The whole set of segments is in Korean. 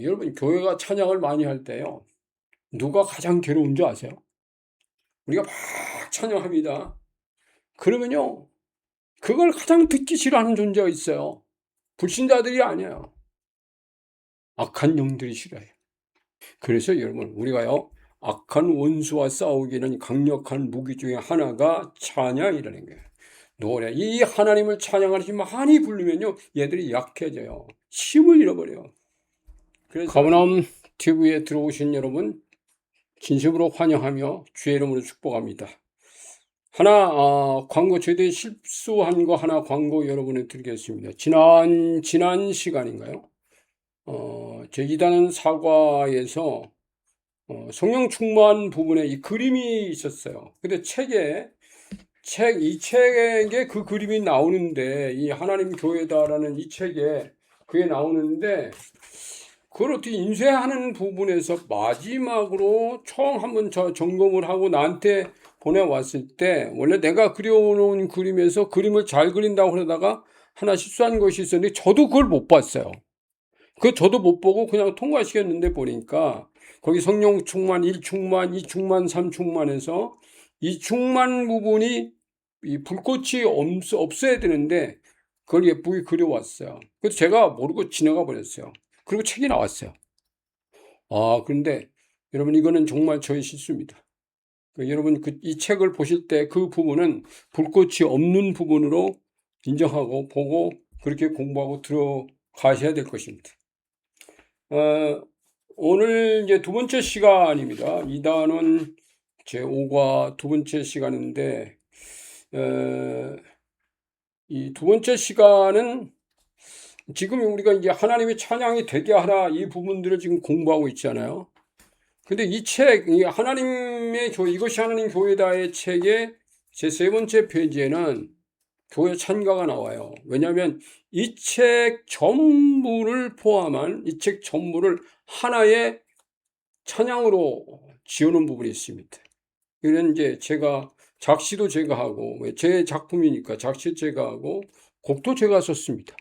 여러분 교회가 찬양을 많이 할 때요. 누가 가장 괴로운 줄 아세요? 우리가 막 찬양합니다. 그러면요. 그걸 가장 듣기 싫어하는 존재가 있어요. 불신자들이 아니에요. 악한 영들이 싫어해요. 그래서 여러분 우리가요. 악한 원수와 싸우기는 강력한 무기 중에 하나가 찬양이라는 거예요. 노래. 이 하나님을 찬양하지 많이 부르면요. 얘들이 약해져요. 힘을 잃어버려요. 그래서 가버나움 TV에 들어오신 여러분 진심으로 환영하며 주의 이름으로 축복합니다. 광고 최대 실수한 거 하나 광고 여러분에 드리겠습니다. 지난 시간인가요? 제 2단 사과에서 성령 충만 부분에 이 그림이 있었어요. 근데 이 책에 그 그림이 나오는데, 이 하나님 교회다라는 이 책에 그게 나오는데, 그걸 어떻게 인쇄하는 부분에서 마지막으로 총 한번 점검을 하고 나한테 보내왔을 때, 원래 내가 그려놓은 그림에서 그림을 잘 그린다고 그러다가 하나 실수한 것이 있었는데, 저도 그걸 못 봤어요. 저도 못 보고 그냥 통과시켰는데 보니까, 거기 성령 충만, 1충만, 2충만, 3충만에서 이 충만 부분이 이 불꽃이 없어야 되는데, 그걸 예쁘게 그려왔어요. 그래서 제가 모르고 지나가 버렸어요. 그리고 책이 나왔어요. 그런데 여러분 이거는 정말 저의 실수입니다. 여러분 이 책을 보실 때 그 부분은 불꽃이 없는 부분으로 인정하고 보고 그렇게 공부하고 들어가셔야 될 것입니다. 오늘 이제 두 번째 시간입니다. 2단원 제5과 두 번째 시간인데 이 두 번째 시간은 지금 우리가 이제 하나님의 찬양이 되게 하라 이 부분들을 지금 공부하고 있잖아요. 근데 이 책, 이것이 하나님 교회다의 책의 제 세 번째 페이지에는 교회 찬가가 나와요. 왜냐하면 이 책 전부를 포함한 이 책 전부를 하나의 찬양으로 지어놓은 부분이 있습니다. 이런 이제 작시도 제가 하고, 제 작품이니까 작시 제가 하고, 곡도 제가 썼습니다.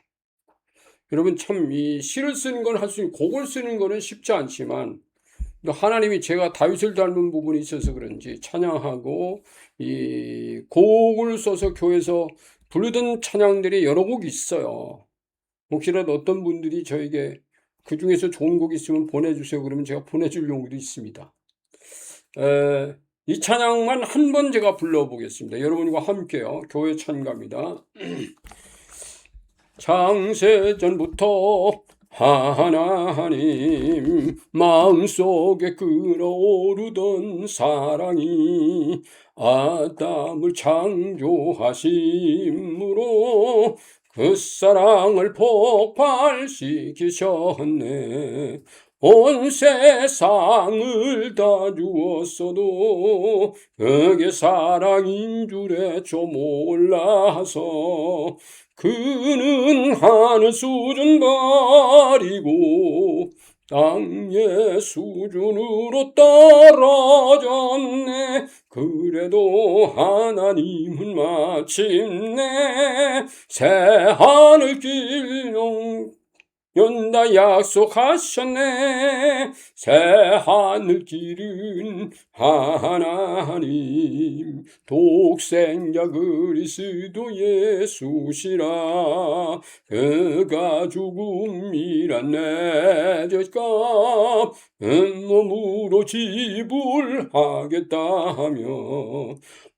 여러분 참 이 시를 쓰는 건 할 수 있고 곡을 쓰는 거는 쉽지 않지만 하나님이 제가 다윗을 닮은 부분이 있어서 그런지 찬양하고 이 곡을 써서 교회에서 부르던 찬양들이 여러 곡 있어요. 혹시라도 어떤 분들이 저에게 그 중에서 좋은 곡 있으면 보내주세요. 그러면 제가 보내줄 용기도 있습니다. 이 찬양만 한 번 제가 불러보겠습니다. 여러분과 함께요. 교회 찬가입니다. 창세전부터 하나님 마음속에 끓어오르던 사랑이 아담을 창조하심으로 그 사랑을 폭발시키셨네. 온 세상을 다 주었어도 그게 사랑인 줄에 좀 몰라서 그는 하늘 수준 버리고 땅의 수준으로 떨어졌네. 그래도 하나님은 마침내 새 하늘 길 연다 약속하셨네. 새 하늘 길은 하나님 독생자 그리스도 예수시라. 그가 죽음이란 내 죄값 몸으로 지불하겠다며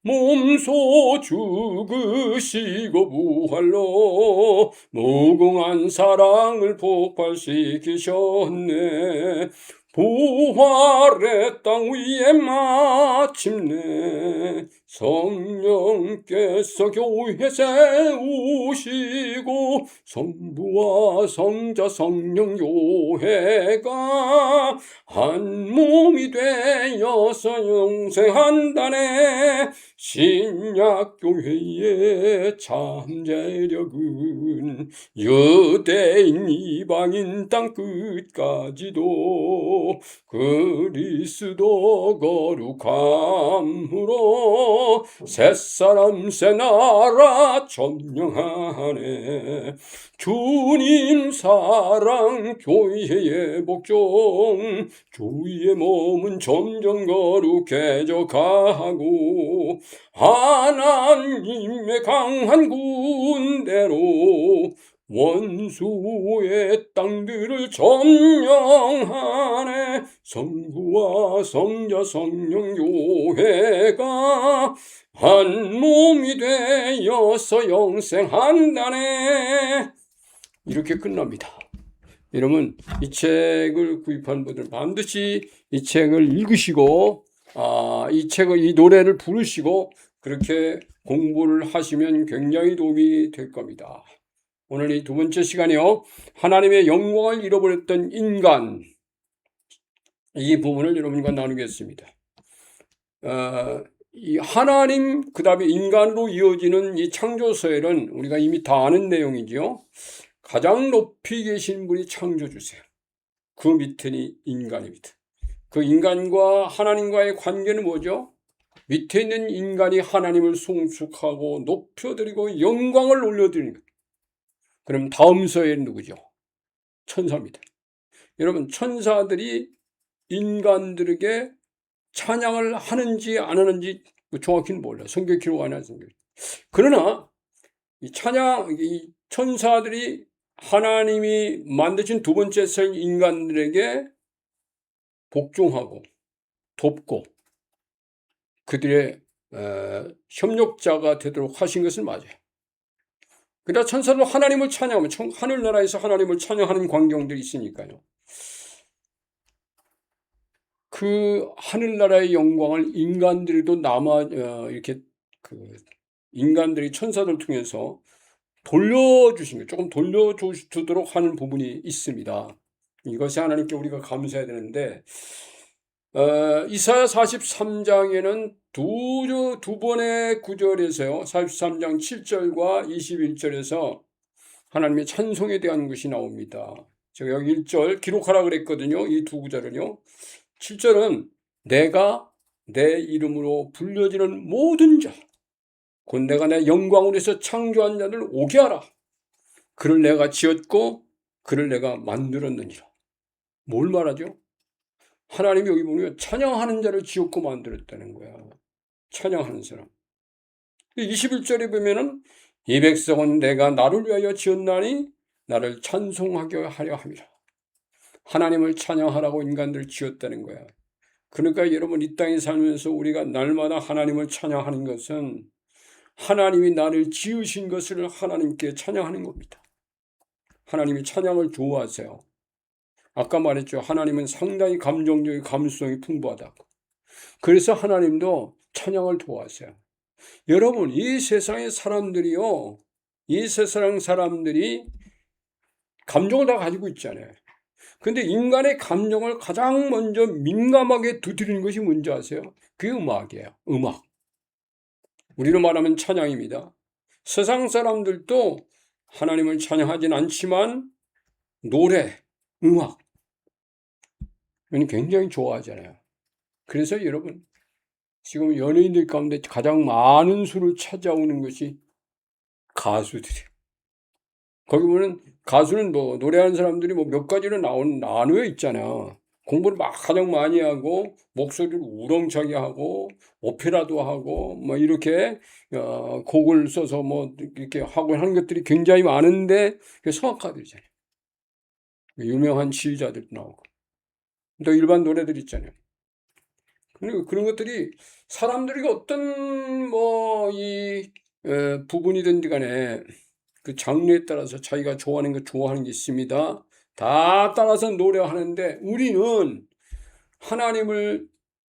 몸소 죽으시고 부활로 무궁한 사랑을 폭발시키셨네. 부활의 땅 위에 마침내 성령께서 교회 세우시고 성부와 성자 성령 교회가 한 몸이 되어서 영생한다네. 신약교회의 잠재력은 유대인 이방인 땅 끝까지도 그리스도 거룩함으로 새사람 새나라 점령하네. 주님 사랑 교회의 복종, 주의 몸은 점점 거룩해져 가고 하나님의 강한 군대로 원수의 땅들을 점령하네. 성부와 성자 성령 교회가 한 몸이 되어서 영생한다네. 이렇게 끝납니다. 여러분, 이 책을 구입한 분들 반드시 이 책을 읽으시고 이 노래를 부르시고 그렇게 공부를 하시면 굉장히 도움이 될 겁니다. 오늘 이 두 번째 시간이요, 하나님의 영광을 잃어버렸던 인간, 이 부분을 여러분과 나누겠습니다. 이 하나님, 그 다음에 인간으로 이어지는 이 창조서열은 우리가 이미 다 아는 내용이죠. 가장 높이 계신 분이 창조주세요. 그 밑에는 인간입니다. 그 인간과 하나님과의 관계는 뭐죠? 밑에 있는 인간이 하나님을 송축하고 높여드리고 영광을 올려드리는 것. 그럼 다음 서열은 누구죠? 천사입니다. 여러분, 천사들이 인간들에게 찬양을 하는지 안 하는지 정확히는 몰라요. 성경 기록 안 하는 성경. 그러나 이 천사들이 하나님이 만드신 두 번째 생 인간들에게 복종하고 돕고 그들의 협력자가 되도록 하신 것은 맞아요. 그러나 천사도 하나님을 찬양하면 하늘나라에서 하나님을 찬양하는 광경들이 있으니까요. 그 하늘나라의 영광을 인간들도 이렇게 인간들이 천사들 통해서 돌려주신 거예요. 조금 돌려주도록 하는 부분이 있습니다. 이것이 하나님께 우리가 감사해야 되는데, 이사야 43장에는 두 번의 구절에서요, 43장 7절과 21절에서 하나님의 찬송에 대한 것이 나옵니다. 제가 여기 1절 기록하라 그랬거든요. 이 두 구절은요. 7절은 내가 내 이름으로 불려지는 모든 자, 곧 내가 내 영광으로 해서 창조한 자들 오게 하라. 그를 내가 지었고 그를 내가 만들었느니라. 뭘 말하죠? 하나님이 여기 보면 찬양하는 자를 지었고 만들었다는 거야. 찬양하는 사람. 21절에 보면은 이 백성은 내가 나를 위하여 지었나니 나를 찬송하게 하려 함이라. 하나님을 찬양하라고 인간들을 지었다는 거야. 그러니까 여러분, 이 땅에 살면서 우리가 날마다 하나님을 찬양하는 것은 하나님이 나를 지으신 것을 하나님께 찬양하는 겁니다. 하나님이 찬양을 좋아하세요. 아까 말했죠. 하나님은 상당히 감정적인 감수성이 풍부하다고. 그래서 하나님도 찬양을 좋아하세요. 여러분, 이 세상의 사람들이요, 이 세상 사람들이 감정을 다 가지고 있잖아요. 근데 인간의 감정을 가장 먼저 민감하게 두드리는 것이 뭔지 아세요? 그게 음악이에요. 음악. 우리로 말하면 찬양입니다. 세상 사람들도 하나님을 찬양하진 않지만 노래, 음악, 이건 굉장히 좋아하잖아요. 그래서 여러분, 지금 연예인들 가운데 가장 많은 수를 찾아오는 것이 가수들이에요. 거기 보면 가수는 뭐 노래하는 사람들이 뭐 몇 가지로 나누어 있잖아요. 공부를 막 가장 많이 하고 목소리를 우렁차게 하고 오페라도 하고 뭐 이렇게 곡을 써서 뭐 이렇게 하고 하는 것들이 굉장히 많은데 그게 성악가들이잖아요. 유명한 지휘자들도 나오고 또 일반 노래들 있잖아요. 그리고 그런 것들이 사람들이 어떤 부분이든지 간에 그 장르에 따라서 자기가 좋아하는 게 있습니다. 다 따라서 노래하는데 우리는 하나님을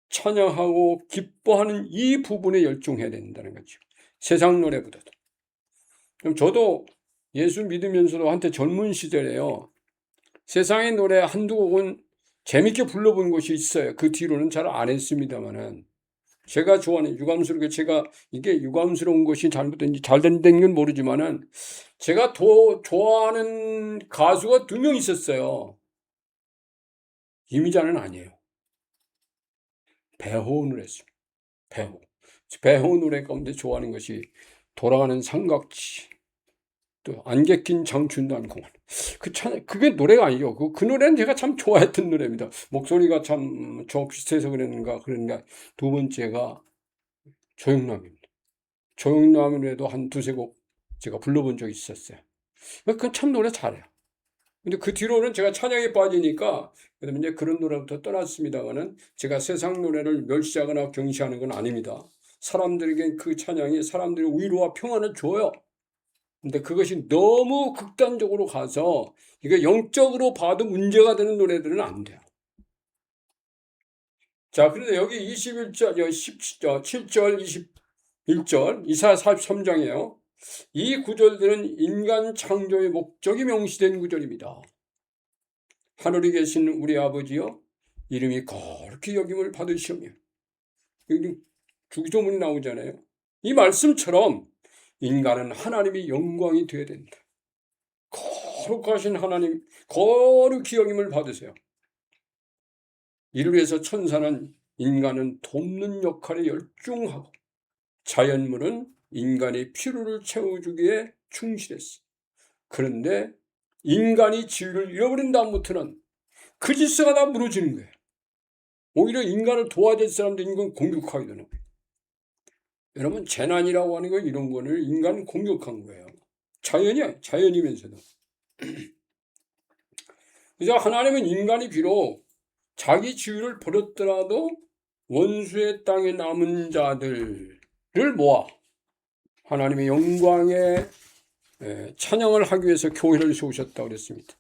찬양하고 기뻐하는 이 부분에 열중해야 된다는 거죠. 세상 노래보다도. 그럼 저도 예수 믿으면서도 한때 젊은 시절에요, 세상의 노래 한두 곡은 재밌게 불러본 것이 있어요. 그 뒤로는 잘 안 했습니다만은 제가 좋아하는 이게 유감스러운 것이 잘못된지 잘 된 건 모르지만은 제가 더 좋아하는 가수가 2명 있었어요. 이미자는 아니에요. 배호원을 했어요. 배호. 배우 노래 가운데 좋아하는 것이 돌아가는 삼각지, 또 안개 낀 장춘단 공원. 그게 노래가 아니죠. 그 노래는 제가 참 좋아했던 노래입니다. 목소리가 참 저 비슷해서 그런가. 두 번째가 조영남입니다. 조영남 노래도 한 두세 곡 제가 불러본 적이 있었어요. 그건 참 노래 잘해요. 근데 그 뒤로는 제가 찬양에 빠지니까, 그다음에 이제 그런 노래부터 떠났습니다만은, 제가 세상 노래를 멸시하거나 경시하는 건 아닙니다. 사람들에게 그 찬양이 사람들의 위로와 평안을 줘요. 근데 그것이 너무 극단적으로 가서 이게 영적으로 봐도 문제가 되는 노래들은 안 돼요. 자, 그런데 여기 21절, 7절, 21절, 이사야 43장이에요. 이 구절들은 인간 창조의 목적이 명시된 구절입니다. 하늘에 계신 우리 아버지여, 이름이 거룩히 여김을 받으시오며. 여기 주기도문이 나오잖아요. 이 말씀처럼 인간은 하나님의 영광이 되어야 된다. 거룩하신 하나님, 거룩히 여김을 받으세요. 이를 위해서 천사는 인간은 돕는 역할에 열중하고, 자연물은 인간의 필요를 채워주기에 충실했어. 그런데 인간이 지위를 잃어버린 다음부터는 그 질서가 다 무너지는 거예요. 오히려 인간을 도와줄 사람도 인간 공격하게 되는 거예요. 여러분, 재난이라고 하는 거, 이런 거를 인간 공격한 거예요. 자연이야, 자연이면서도. 그래서 하나님은 인간이 비록 자기 지위를 버렸더라도 원수의 땅에 남은 자들을 모아 하나님의 영광에 찬양을 하기 위해서 교회를 세우셨다고 그랬습니다.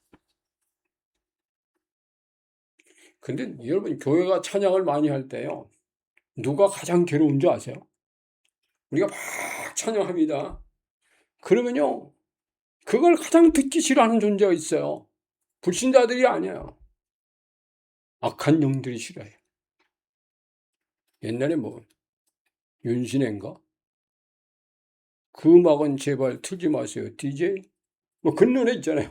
근데 여러분, 교회가 찬양을 많이 할 때요, 누가 가장 괴로운 줄 아세요? 우리가 막 찬양합니다. 그러면요, 그걸 가장 듣기 싫어하는 존재가 있어요. 불신자들이 아니에요. 악한 영들이 싫어해요. 옛날에 윤신혜인가? 그 음악은 제발 틀지 마세요, DJ. 그런 노래 있잖아요.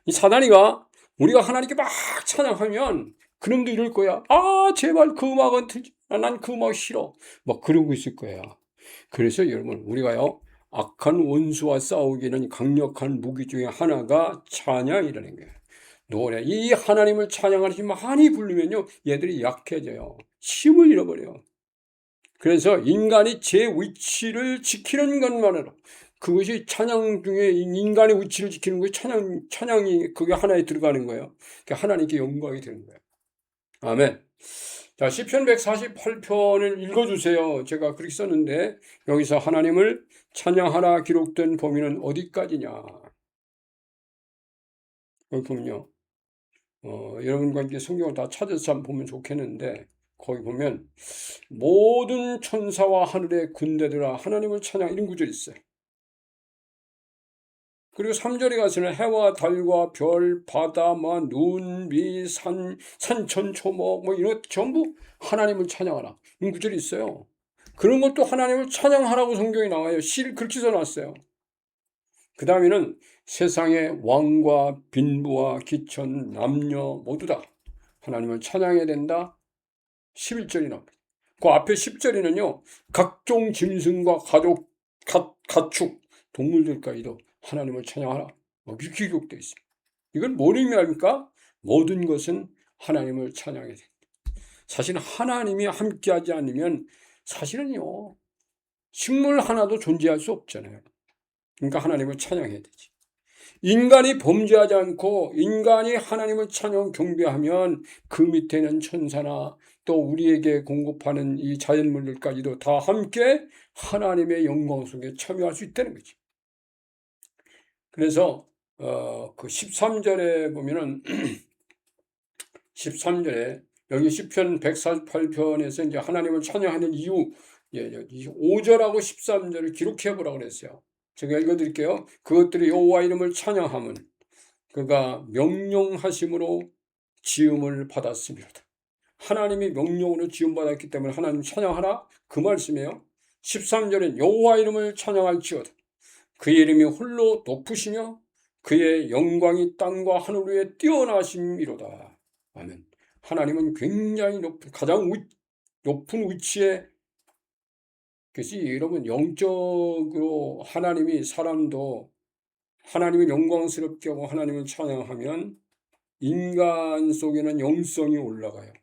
이 사단이가 우리가 하나님께 막 찬양하면 그놈도 이럴 거야. 제발 그 음악은 틀지 마. 난 그 음악 싫어. 그러고 있을 거야. 그래서 여러분, 우리가요, 악한 원수와 싸우기는 강력한 무기 중에 하나가 찬양이라는 거예요. 노래, 이 하나님을 찬양하는 힘 많이 부르면요, 얘들이 약해져요. 힘을 잃어버려요. 그래서 인간이 제 위치를 지키는 것만으로, 그것이 찬양 중에 인간의 위치를 지키는 것이 찬양이 그게 하나에 들어가는 거예요. 하나님께 영광이 되는 거예요. 아멘. 자, 시편 148편을 읽어주세요. 제가 그렇게 썼는데, 여기서 하나님을 찬양하라 기록된 범위는 어디까지냐? 여기 보면요, 여러분과 함께 성경을 다 찾아서 한번 보면 좋겠는데, 거기 보면 모든 천사와 하늘의 군대들아 하나님을 찬양, 이런 구절이 있어요. 그리고 3절에 가서는 해와 달과 별, 바다, 눈, 미, 산천, 초목, 이런 것 전부 하나님을 찬양하라, 이런 구절이 있어요. 그런 것도 하나님을 찬양하라고 성경이 나와요. 그렇게 써놨어요. 그 다음에는 세상의 왕과 빈부와 기천, 남녀 모두 다 하나님을 찬양해야 된다. 11절이 나옵니다. 그 앞에 10절에는요, 각종 짐승과 가축, 동물들까지도 하나님을 찬양하라, 이렇게 기록되어 있어요. 이건 뭘 의미합니까? 모든 것은 하나님을 찬양해야 된다. 사실 하나님이 함께하지 않으면 사실은요, 식물 하나도 존재할 수 없잖아요. 그러니까 하나님을 찬양해야 되지. 인간이 범죄하지 않고 인간이 하나님을 찬양 경배하면 그 밑에는 천사나 또 우리에게 공급하는 이 자연물들까지도 다 함께 하나님의 영광 속에 참여할 수 있다는 거지. 그래서 그 13절에 보면은 13절에 여기 시편 148편에서 이제 하나님을 찬양하는 이유, 5절하고 13절을 기록해 보라고 그랬어요. 제가 읽어드릴게요. 그것들이 여호와 이름을 찬양함은 그가 명령하심으로 지음을 받았습니다. 하나님이 명령으로 지음받았기 때문에 하나님 찬양하라, 그 말씀이에요. 13절엔 여호와 이름을 찬양할지어다. 그의 이름이 홀로 높으시며 그의 영광이 땅과 하늘 위에 뛰어나심이로다. 아멘. 하나님은 굉장히 가장 높은 위치에 그것이 여러분 영적으로 하나님이 사람도 하나님을 영광스럽게 하고 하나님을 찬양하면 인간 속에는 영성이 올라가요.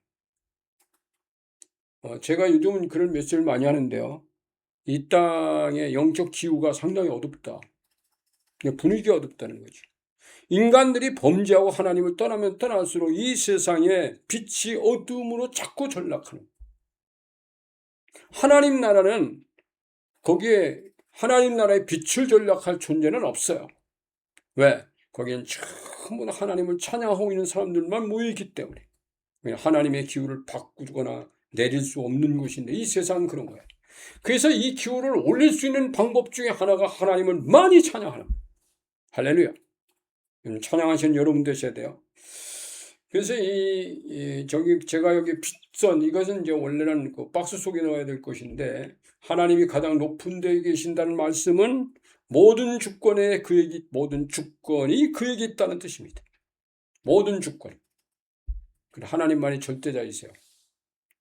제가 요즘은 그런 메시지를 많이 하는데요. 이 땅의 영적 기후가 상당히 어둡다. 분위기가 어둡다는 거죠. 인간들이 범죄하고 하나님을 떠나면 떠날수록 이 세상에 빛이 어둠으로 자꾸 전락하는. 하나님 나라는 거기에 하나님 나라의 빛을 전락할 존재는 없어요. 왜? 거기엔 전부 다 하나님을 찬양하고 있는 사람들만 모여있기 때문에. 하나님의 기후를 바꾸거나 내릴 수 없는 곳인데 이 세상은 그런 거예요. 그래서 이 기후를 올릴 수 있는 방법 중에 하나가 하나님을 많이 찬양하는 거예요. 할렐루야. 찬양하시는 여러분 되셔야 돼요. 그래서 제가 여기 빗선, 이것은 이제 원래는 그 박스 속에 넣어야 될 것인데, 하나님이 가장 높은 데에 계신다는 말씀은 모든 주권이 그에게 있다는 뜻입니다. 모든 주권. 하나님만이 절대자이세요.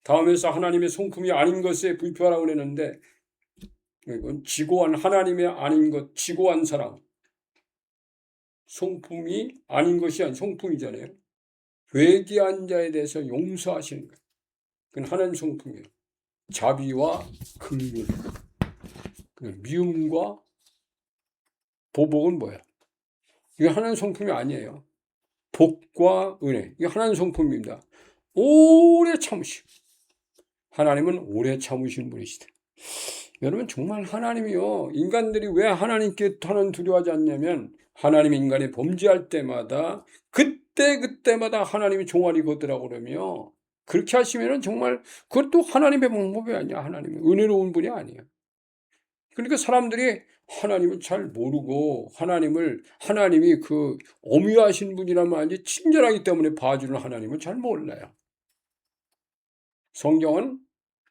다음에서 하나님의 성품이 아닌 것에 불표하라고 그랬는데, 이건 지고한 하나님의 아닌 것, 지고한 사람. 성품이 아닌 것이 아닌 성품이잖아요. 회개한 자에 대해서 용서하시는 거예요. 그건 하나님 성품이에요. 자비와 긍휼. 미움과 보복은 뭐야? 이게 하나님 성품이 아니에요. 복과 은혜. 이게 하나님 성품입니다. 오래 참으시고. 하나님은 오래 참으신 분이시다. 여러분 정말 하나님이요. 인간들이 왜 하나님께 하나님 두려워하지 않냐면 하나님 인간이 범죄할 때마다 그때마다 하나님이 종아리 걷으라고 그러며 그렇게 하시면은 정말 그것도 하나님의 방법이 아니야. 하나님이 은혜로운 분이 아니에요. 그러니까 사람들이 하나님을 잘 모르고 하나님이 그 엄위하신 분이란 말인지 친절하기 때문에 봐주는 하나님을 잘 몰라요. 성경은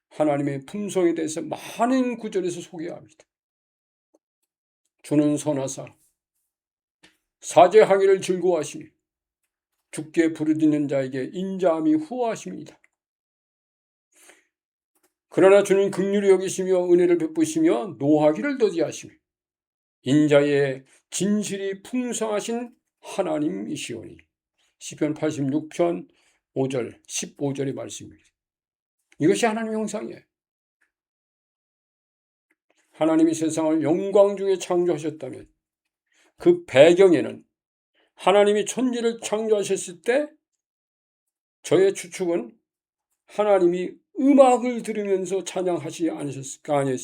하나님의 품성에 대해서 많은 구절에서 소개합니다. 주는 선하사 사죄하기를 즐거워하시며 주께 부르짖는 자에게 인자함이 후하십니다. 그러나 주는 긍휼히 여기시며 은혜를 베푸시며 노하기를 더디하시며 인자의 진실이 풍성하신 하나님이시오니. 시편 86편 5절 15절의 말씀입니다. 이것이 하나님의 형상이에요. 하나님이 세상을 영광 중에 창조하셨다면 그 배경에는 하나님이 천지를 창조하셨을 때 저의 추측은 하나님이 음악을 들으면서 찬양하지 않으셨을까? 아니,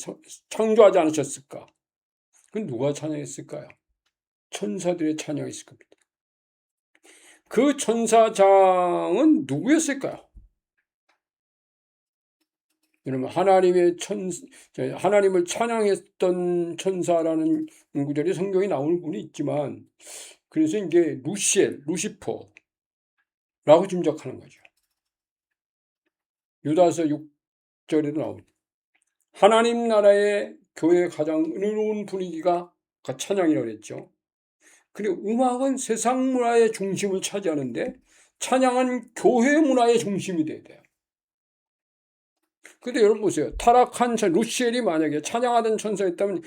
창조하지 않으셨을까? 그건 누가 찬양했을까요? 천사들의 찬양이었을 겁니다. 그 천사장은 누구였을까요? 여러분, 하나님을 찬양했던 천사라는 구절이 성경에 나오는 분이 있지만, 그래서 이게 루시퍼라고 짐작하는 거죠. 유다서 6절에도 나옵니다. 하나님 나라의 교회의 가장 은혜로운 분위기가 찬양이라고 그랬죠. 그리고 음악은 세상 문화의 중심을 차지하는데 찬양은 교회 문화의 중심이 돼야 돼요. 근데 여러분 보세요. 타락한 루시엘이 만약에 찬양하던 천사였다면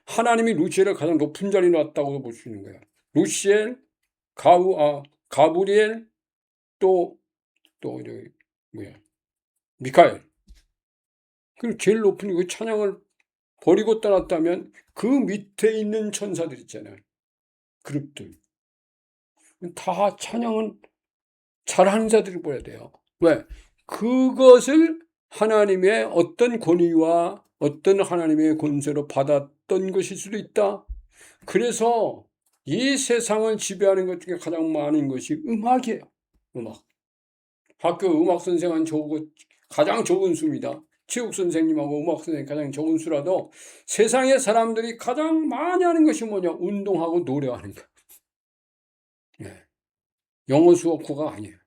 하나님이 루시엘을 가장 높은 자리에 놨다고 볼 수 있는 거예요. 루시엘, 가브리엘, 미카엘. 그리고 제일 높은 그 찬양을 버리고 떠났다면 그 밑에 있는 천사들 있잖아요. 그룹들. 다 찬양은 잘하는 자들이 보여야 돼요. 왜? 그것을 하나님의 어떤 권위와 어떤 하나님의 권세로 받았던 것일 수도 있다. 그래서 이 세상을 지배하는 것 중에 가장 많은 것이 음악이에요. 음악. 학교 음악 선생은 가장 적은 수입니다. 체육 선생님하고 음악 선생님 가장 적은 수라도 세상의 사람들이 가장 많이 하는 것이 뭐냐? 운동하고 노래하는 거. 네. 영어 수업9가 아니에요.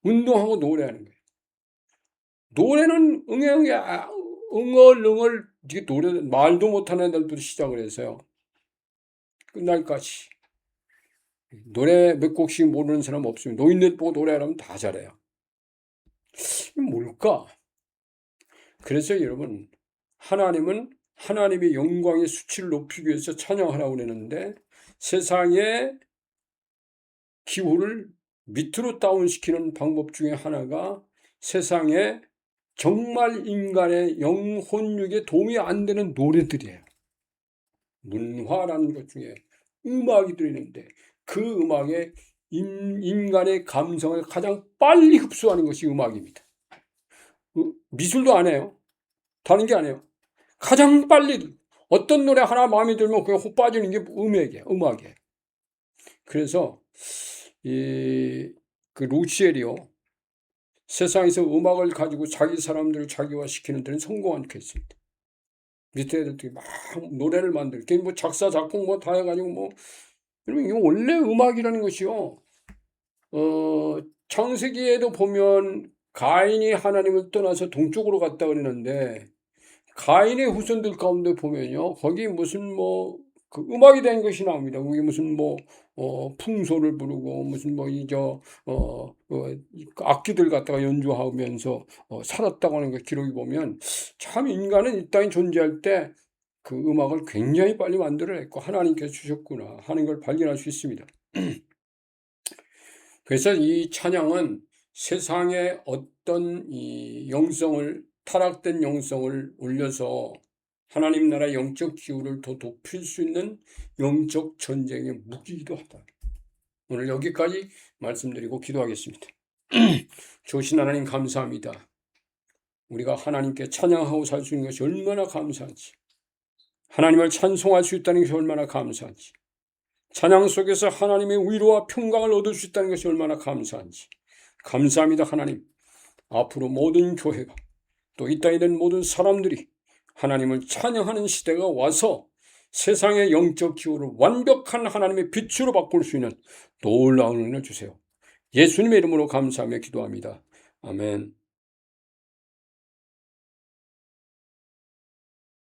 운동하고 노래하는 거예요. 노래는 응얼응얼 노래 말도 못하는 애들부터 시작을 해서요. 끝날까지. 노래 몇 곡씩 모르는 사람 없으면 노인들 보고 노래하라면 다 잘해요. 뭘까? 그래서 여러분 하나님은 하나님의 영광의 수치를 높이기 위해서 찬양하라고 그러는데 세상의 기후를 밑으로 다운시키는 방법 중에 하나가 세상에 정말 인간의 영혼육에 도움이 안 되는 노래들이에요. 문화라는 것 중에 음악이 들어있는데 그 음악에 인간의 감성을 가장 빨리 흡수하는 것이 음악입니다. 미술도 안 해요. 다른 게 아니에요. 가장 빨리 어떤 노래 하나 마음에 들면 그냥 훅 빠지는 게 음악이에요. 그래서 그 루시엘이요. 세상에서 음악을 가지고 자기 사람들을 자기화시키는 데는 성공한 케이스입니다. 밑에 애들이 막 노래를 만들게 뭐 작사 작곡 뭐 다 해가지고 뭐 여러분 이거 원래 음악이라는 것이요. 창세기에도 보면 가인이 하나님을 떠나서 동쪽으로 갔다 그러는데 가인의 후손들 가운데 보면요 거기 무슨 뭐 그 음악이 된 것이 나옵니다. 거기 무슨 뭐 풍소를 부르고 무슨 뭐 악기들 갖다가 연주하면서 살았다고 하는 거 기록이 보면 참 인간은 이 땅에 존재할 때 그 음악을 굉장히 빨리 만들어냈고 하나님께서 주셨구나 하는 걸 발견할 수 있습니다. 그래서 이 찬양은 세상의 어떤 이 타락된 영성을 올려서 하나님 나라 영적 기후를 더 높일 수 있는 영적 전쟁의 무기이기도 하다. 오늘 여기까지 말씀드리고 기도하겠습니다. 좋으신 하나님 감사합니다. 우리가 하나님께 찬양하고 살 수 있는 것이 얼마나 감사한지, 하나님을 찬송할 수 있다는 것이 얼마나 감사한지, 찬양 속에서 하나님의 위로와 평강을 얻을 수 있다는 것이 얼마나 감사한지 감사합니다. 하나님, 앞으로 모든 교회가 또 이 땅에 있는 모든 사람들이 하나님을 찬양하는 시대가 와서 세상의 영적 기후를 완벽한 하나님의 빛으로 바꿀 수 있는 놀라운 은혜를 주세요. 예수님의 이름으로 감사하며 기도합니다. 아멘.